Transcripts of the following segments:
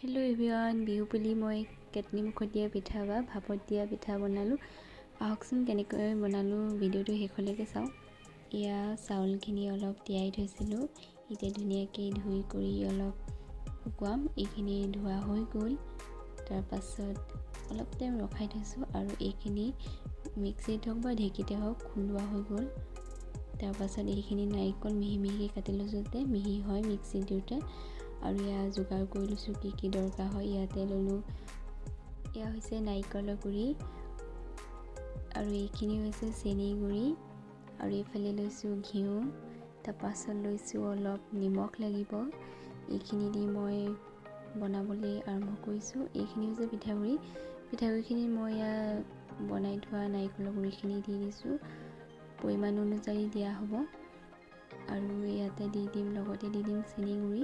Hello' everyone, Bihu বুলি মই কেটলি মুখত দিয়া পিঠা বা ভাপত দিয়া পিঠা বনালোঁ। আহকচোন কেনেকৈ বনালোঁ, ভিডিঅ'টো শেষলৈকে চাওক। এয়া চাউলখিনি অলপ তিয়াই থৈছিলোঁ, এতিয়া ধুনীয়াকৈ ধুই কৰি অলপ শুকুৱাম। এইখিনি ধোৱা হৈ গ'ল, তাৰপাছত অলপ টাইম ৰখাই থৈছোঁ আৰু এইখিনি মিক্সিত হওক বা ঢেঁকীতে হওক খুন্দোৱা হৈ গ'ল। তাৰপাছত এইখিনি নাৰিকল মিহি মিহিকৈ কাটি লৈছোঁ যাতে মিহি হয় মিক্সিত দিওঁতে। আৰু এয়া যোগাৰ কৰি লৈছোঁ কি দৰকাৰ হয়। ইয়াতে ল'লোঁ, এয়া হৈছে নাৰিকলৰ গুড়ি আৰু এইখিনি হৈছে চেনি গুড়ি আৰু এইফালে লৈছোঁ ঘিউ। তাৰপাছত লৈছোঁ অলপ নিমখ লাগিব। এইখিনি দি মই বনাবলৈ আৰম্ভ কৰিছোঁ। এইখিনি হৈছে পিঠাগুড়িখিনি মই এয়া বনাই থোৱা নাৰিকলৰ গুড়িখিনি দি দিছোঁ। পৰিমাণ অনুযায়ী দিয়া হ'ব আৰু ইয়াতে দি দিম, লগতে দি দিম চেনি গুড়ি,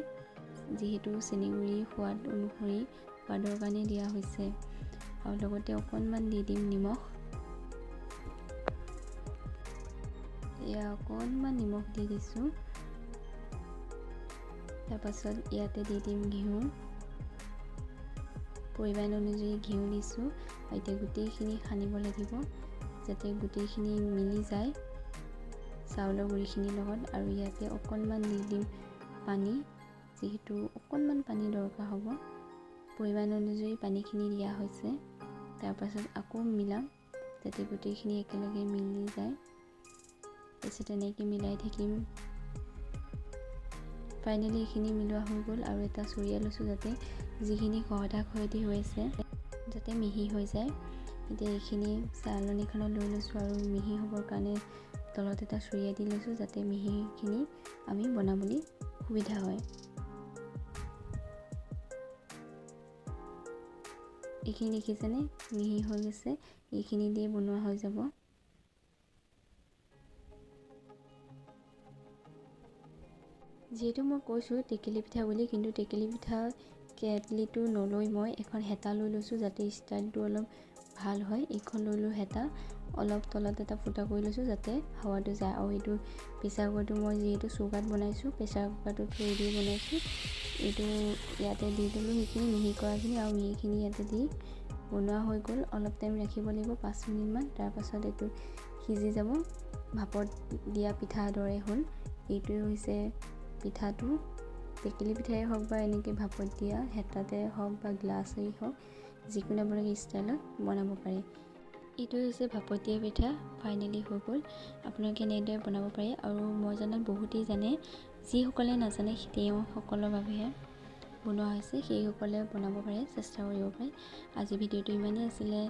যিহেতু চেনি গুড়ি সোৱাদ অনুসৰি সোৱাদৰ কাৰণে দিয়া হৈছে, আৰু লগতে অকণমান দি দিম নিমখ। এয়া অকণমান নিমখ দি দিছোঁ। তাৰপাছত ইয়াতে দি দিম ঘিউ, পৰিমাণ অনুযায়ী ঘিউ দিছোঁ। এতিয়া গোটেইখিনি সানিব লাগিব যাতে গোটেইখিনি মিলি যায় চাউলৰ গুড়িখিনিৰ লগত। আৰু ইয়াতে অকণমান দি দিম পানী, যিহেতু অকণমান পানী দৰকাৰ হ'ব, পৰিমাণ অনুযায়ী পানীখিনি দিয়া হৈছে। তাৰপাছত আকৌ মিলাম যাতে গোটেইখিনি একেলগে মিলি যায়। তাৰপিছত তেনেকৈ মিলাই থাকিম। ফাইনেলি এইখিনি মিলোৱা হৈ গ'ল আৰু এটা চৰিয়া লৈছোঁ যাতে যিখিনি খহটা-খহটি হৈ আছে যাতে মিহি হৈ যায়। এতিয়া এইখিনি চালনীখনত লৈ লৈছোঁ আৰু মিহি হ'বৰ কাৰণে তলত এটা চৰিয়া দি লৈছোঁ যাতে মিহিখিনি আমি বনাবলৈ সুবিধা হয়। এইখিনি দেখিছেনে, মিহি হৈ গৈছে। এইখিনি দিয়ে বনোৱা হৈ যাব। যিহেতু মই কৈছোঁ টেকেলি পিঠা বুলি, কিন্তু টেকেলি পিঠা কেটলিটো নলৈ মই এখন হেতা লৈ লৈছোঁ যাতে ষ্টাইলটো অলপ ভাল হয়। এইখন লৈলোঁ হেতা, অলপ তলত এটা ফুটা কৰি লৈছোঁ যাতে হাৱাটো যায়। আৰু এইটো প্ৰেছাৰ কুকাৰটো মই যিহেতু চৌকাত বনাইছোঁ, প্ৰেছাৰ কুকাৰটো থৈ দি বনাইছোঁ। এইটো ইয়াতে দি দিলোঁ সেইখিনি মিহি কৰাখিনি, আৰু মিহিখিনি ইয়াতে দি বনোৱা হৈ গ'ল। অলপ টাইম ৰাখিব লাগিব, 5 মিনিটমান। তাৰপাছত এইটো সিজি যাব, ভাপত দিয়া পিঠাৰ দৰে হ'ল। এইটোৱে হৈছে পিঠাটো। টেকেলি পিঠাই হওক বা এনেকৈ ভাপত দিয়া হেতাতে হওক বা গ্লাছেই হওক, যিকোনো আপোনালোকে ষ্টাইলত বনাব পাৰে। এইটো হৈছে ভাপত দিয়া পিঠা। ফাইনেলি হৈ গ'ল। আপোনালোকে এনেদৰে বনাব পাৰে, আৰু মই জনাত বহুতেই জানে। যিসকলে নাজানে তেওঁসকলৰ বাবেহে বনোৱা হৈছে, সেইসকলে বনাব পাৰে, চেষ্টা কৰিব পাৰে। আজি ভিডিঅ'টো ইমানেই আছিলে।